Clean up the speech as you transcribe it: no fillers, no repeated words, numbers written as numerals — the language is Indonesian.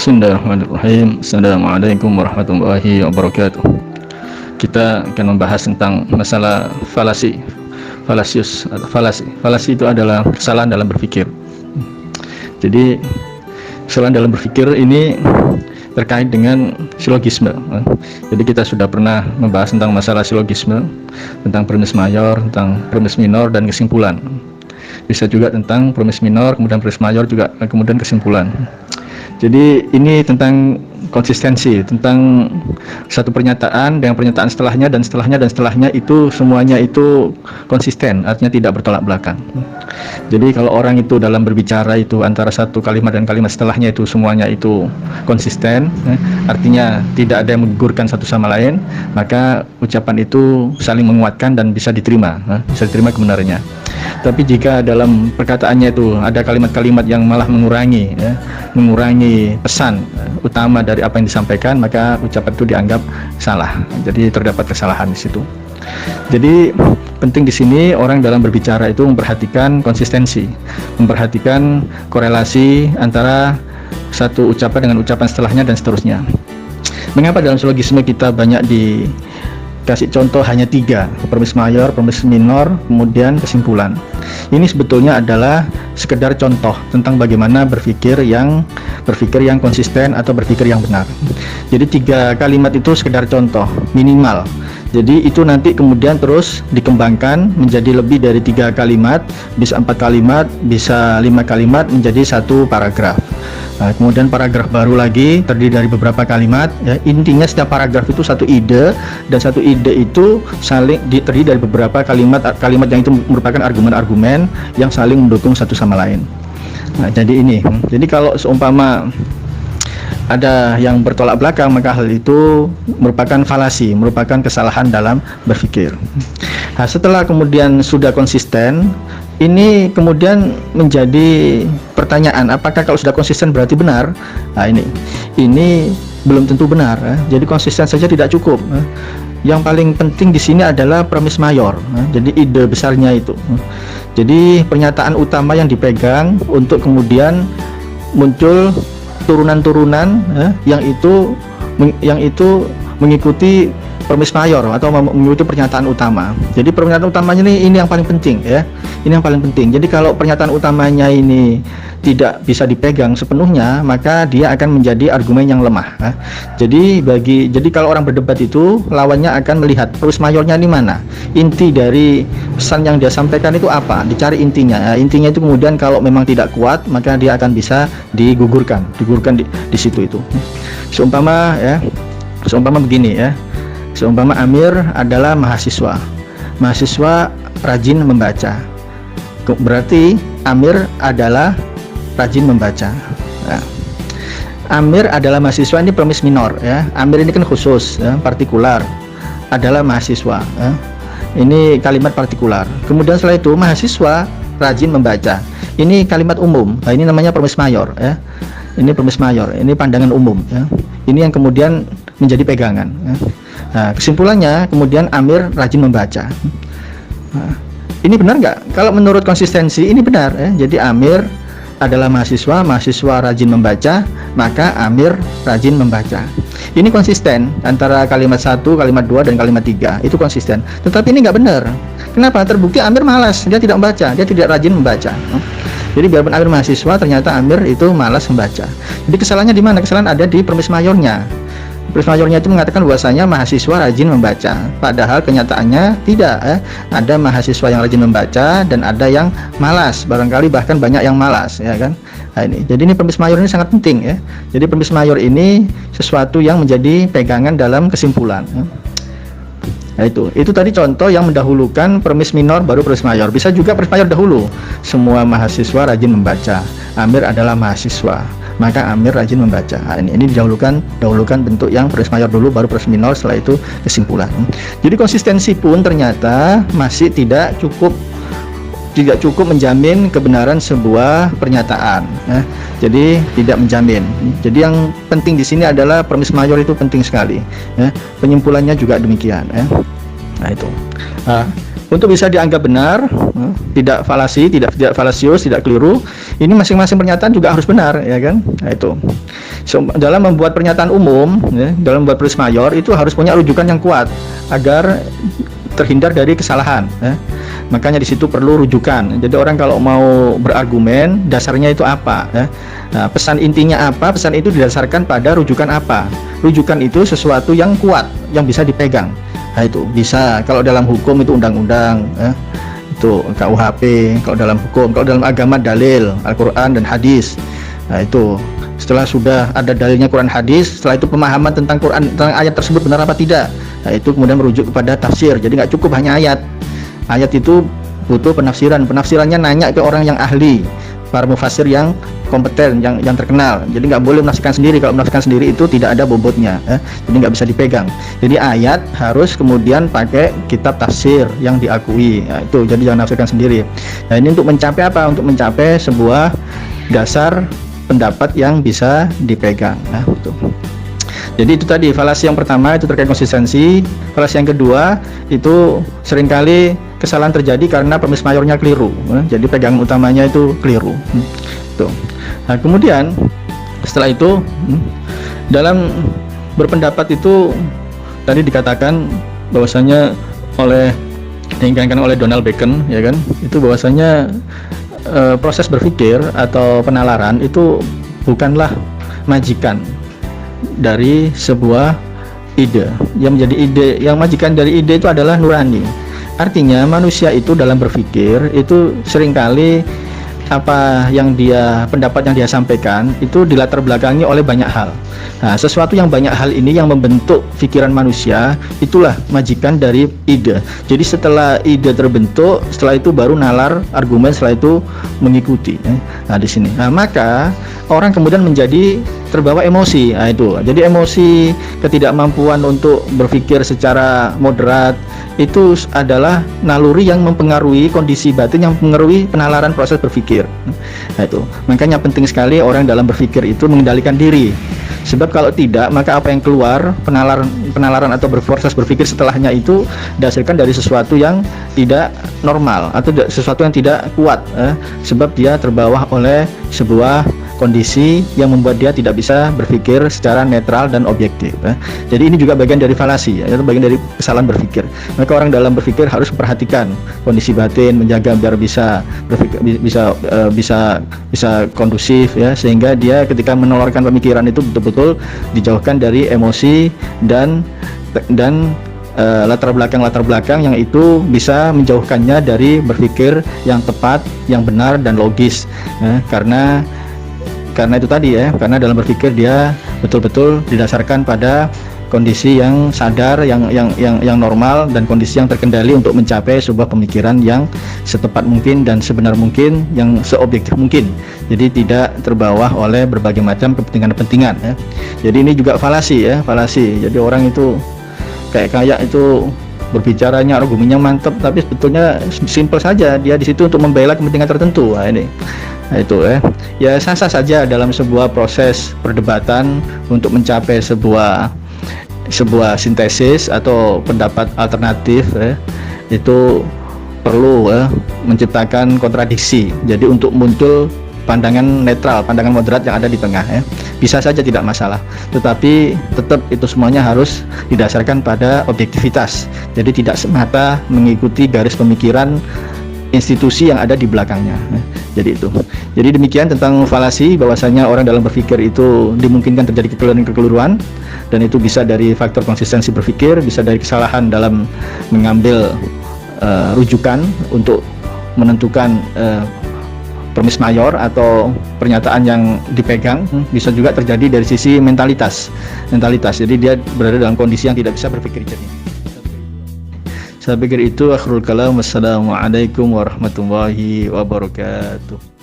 Bismillahirrahmanirrahim. Assalamualaikum warahmatullahi wabarakatuh. Kita akan membahas tentang masalah falasius atau falasi. Falasi itu adalah kesalahan dalam berpikir. Jadi kesalahan dalam berpikir ini terkait dengan silogisme. Jadi kita sudah pernah membahas tentang masalah silogisme, tentang premis mayor, tentang premis minor dan kesimpulan. Bisa juga tentang premis minor, kemudian premis mayor juga, kemudian kesimpulan. Jadi ini tentang konsistensi, tentang satu pernyataan dengan pernyataan setelahnya dan setelahnya dan setelahnya, itu semuanya itu konsisten, artinya tidak bertolak belakang. Jadi kalau orang itu dalam berbicara itu antara satu kalimat dan kalimat setelahnya itu semuanya itu konsisten, artinya tidak ada yang menggugurkan satu sama lain, maka ucapan itu saling menguatkan dan bisa diterima kebenarannya. Tapi jika dalam perkataannya itu ada kalimat-kalimat yang malah mengurangi pesan utama dari apa yang disampaikan, maka ucapan itu dianggap salah. Jadi terdapat kesalahan di situ. Jadi penting di sini orang dalam berbicara itu memperhatikan konsistensi, memperhatikan korelasi antara satu ucapan dengan ucapan setelahnya dan seterusnya. Mengapa dalam silogisme kita banyak dikasih contoh hanya 3, premis mayor, premis minor, kemudian kesimpulan. Ini sebetulnya adalah sekedar contoh tentang bagaimana berpikir yang konsisten atau berpikir yang benar. Jadi 3 kalimat itu sekedar contoh minimal. Jadi itu nanti kemudian terus dikembangkan menjadi lebih dari 3 kalimat, bisa 4 kalimat, bisa 5 kalimat menjadi satu paragraf. Nah, kemudian paragraf baru lagi terdiri dari beberapa kalimat, ya. Intinya setiap paragraf itu satu ide, dan satu ide itu terdiri dari beberapa kalimat yang itu merupakan argumen-argumen yang saling mendukung satu sama lain. Nah, jadi kalau seumpama ada yang bertolak belakang, maka hal itu merupakan falasi, merupakan kesalahan dalam berpikir. Nah, setelah kemudian sudah konsisten, ini kemudian menjadi pertanyaan, apakah kalau sudah konsisten berarti benar? Nah, ini belum tentu benar, ya. Jadi konsisten saja tidak cukup. Yang paling penting di sini adalah premis mayor, jadi ide besarnya itu. Jadi pernyataan utama yang dipegang untuk kemudian muncul turunan-turunan yang itu mengikuti premis mayor atau mengikuti pernyataan utama. Jadi pernyataan utamanya ini yang paling penting, ya. Ini yang paling penting. Jadi kalau pernyataan utamanya ini tidak bisa dipegang sepenuhnya, maka dia akan menjadi argumen yang lemah. Jadi kalau orang berdebat itu lawannya akan melihat premis mayornya di mana, inti dari pesan yang dia sampaikan itu apa, dicari intinya. Intinya itu kemudian kalau memang tidak kuat, maka dia akan bisa digugurkan di situ itu. Seumpama begini, ya. Seumpama Amir adalah mahasiswa rajin membaca, berarti Amir adalah rajin membaca. Nah, Amir adalah mahasiswa, ini premis minor, ya. Amir ini kan khusus, ya, partikular, adalah mahasiswa, ya. Ini kalimat partikular. Kemudian setelah itu mahasiswa rajin membaca, ini kalimat umum. Nah, ini namanya premis mayor, ya. Ini premis mayor, ini pandangan umum, ya. Ini yang kemudian menjadi pegangan, ya. Nah, kesimpulannya kemudian Amir rajin membaca. Nah, ini benar nggak? Kalau menurut konsistensi ini benar, ya. Jadi Amir adalah mahasiswa rajin membaca, maka Amir rajin membaca. Ini konsisten antara kalimat 1, kalimat 2, dan kalimat 3, itu konsisten. Tetapi ini nggak benar. Kenapa? Terbukti Amir malas, dia tidak membaca, dia tidak rajin membaca. Jadi biarpun Amir mahasiswa, ternyata Amir itu malas membaca. Jadi kesalahannya di mana? Kesalahan ada di premis mayornya. Premis mayornya itu mengatakan bahwasanya mahasiswa rajin membaca, padahal kenyataannya tidak, ya. Ada mahasiswa yang rajin membaca dan ada yang malas, barangkali bahkan banyak yang malas, ya kan. Nah, jadi ini premis mayor ini sangat penting, ya. Jadi premis mayor ini sesuatu yang menjadi pegangan dalam kesimpulan, ya. Nah, itu tadi contoh yang mendahulukan premis minor baru premis mayor. Bisa juga premis mayor dahulu, semua mahasiswa rajin membaca, Amir adalah mahasiswa, maka Amir rajin membaca. Nah, ini didahulukan bentuk yang premis mayor dulu baru premis minor, setelah itu kesimpulan. Jadi konsistensi pun ternyata masih tidak cukup menjamin kebenaran sebuah pernyataan, ya. Jadi tidak menjamin. Jadi yang penting di sini adalah premis mayor itu penting sekali, ya. Penyimpulannya juga demikian, ya. Nah, itu. untuk bisa dianggap benar, tidak falasi, tidak falasius, tidak keliru, ini masing-masing pernyataan juga harus benar, ya kan? Nah, itu. Dalam membuat pernyataan umum, ya, dalam membuat prius mayor itu harus punya rujukan yang kuat agar terhindar dari kesalahan. Ya. Makanya di situ perlu rujukan. Jadi orang kalau mau berargumen, dasarnya itu apa? Ya. Nah, pesan intinya apa? Pesan itu didasarkan pada rujukan apa? Rujukan itu sesuatu yang kuat, yang bisa dipegang. Nah, itu bisa kalau dalam hukum itu undang-undang, ya, itu KUHP. Kalau dalam hukum, kalau dalam agama dalil Al-Quran dan hadis. Nah, itu setelah sudah ada dalilnya Quran hadis, setelah itu pemahaman tentang Quran, tentang ayat tersebut benar apa tidak. Nah, itu kemudian merujuk kepada tafsir. Jadi nggak cukup hanya ayat. Ayat itu butuh penafsiran. Penafsirannya nanya ke orang yang ahli, para mufassir yang kompeten, yang terkenal. Jadi nggak boleh menafsirkan sendiri. Kalau menafsirkan sendiri itu tidak ada bobotnya, ya. Jadi nggak bisa dipegang. Jadi ayat harus kemudian pakai kitab tafsir yang diakui. Nah, itu jadi jangan menafsirkan sendiri. Nah, ini untuk mencapai apa? Untuk mencapai sebuah dasar pendapat yang bisa dipegang. Nah, itu. Jadi itu tadi falasi yang pertama itu terkait konsistensi. Falasi yang kedua itu seringkali kesalahan terjadi karena premis mayornya keliru. Jadi pegangan utamanya itu keliru. Tuh. Nah, kemudian setelah itu dalam berpendapat itu tadi dikatakan bahwasanya diinginkan oleh Donald Bacon, ya kan? Itu bahwasanya proses berpikir atau penalaran itu bukanlah majikan dari sebuah ide. Yang menjadi ide, yang majikan dari ide itu adalah nurani. Artinya manusia itu dalam berpikir itu seringkali pendapat yang dia sampaikan itu dilatar belakangi oleh banyak hal. Nah, sesuatu yang banyak hal ini yang membentuk pikiran manusia, itulah majikan dari ide. Jadi setelah ide terbentuk, setelah itu baru nalar argumen, setelah itu mengikuti. Nah, di sini. Nah, maka orang kemudian menjadi terbawa emosi. Nah, itu. Jadi emosi, ketidakmampuan untuk berpikir secara moderat itu adalah naluri yang mempengaruhi kondisi batin, yang mempengaruhi penalaran proses berpikir. Nah, itu. Makanya penting sekali orang dalam berpikir itu mengendalikan diri. Sebab kalau tidak, maka apa yang keluar penalaran atau proses berpikir setelahnya itu dihasilkan dari sesuatu yang tidak normal atau sesuatu yang tidak kuat, sebab dia terbawa oleh sebuah kondisi yang membuat dia tidak bisa berpikir secara netral dan objektif. Jadi ini juga bagian dari falasi, yaitu bagian dari kesalahan berpikir. Maka orang dalam berpikir harus memperhatikan kondisi batin, menjaga biar bisa berpikir, bisa kondusif, ya, sehingga dia ketika mengeluarkan pemikiran itu betul-betul dijauhkan dari emosi dan latar belakang yang itu bisa menjauhkannya dari berpikir yang tepat, yang benar dan logis, ya, karena itu tadi, ya, karena dalam berpikir dia betul-betul didasarkan pada kondisi yang sadar, yang normal dan kondisi yang terkendali untuk mencapai sebuah pemikiran yang setepat mungkin dan sebenar mungkin, yang seobjektif mungkin. Jadi tidak terbawa oleh berbagai macam kepentingan-kepentingan, ya. Jadi ini juga falasi, ya, falasi. Jadi orang itu kayak itu berbicaranya argumennya mantap, tapi sebetulnya simpel saja, dia di situ untuk membela kepentingan tertentu. Nah, ini. Nah, itu, ya sah-sah saja dalam sebuah proses perdebatan untuk mencapai sebuah sintesis atau pendapat alternatif, itu perlu menciptakan kontradiksi. Jadi untuk muncul pandangan netral, pandangan moderat yang ada di tengah, bisa saja tidak masalah. Tetapi tetap itu semuanya harus didasarkan pada objektivitas. Jadi tidak semata mengikuti garis pemikiran institusi yang ada di belakangnya. Jadi itu. Jadi demikian tentang falasi, bahwasanya orang dalam berpikir itu dimungkinkan terjadi kekeliruan, dan itu bisa dari faktor konsistensi berpikir, bisa dari kesalahan dalam mengambil rujukan untuk menentukan premis mayor atau pernyataan yang dipegang, bisa juga terjadi dari sisi mentalitas. Jadi dia berada dalam kondisi yang tidak bisa berpikir jernih. Saya pikir itu akhirul kalam. Wassalamualaikum warahmatullahi wabarakatuh.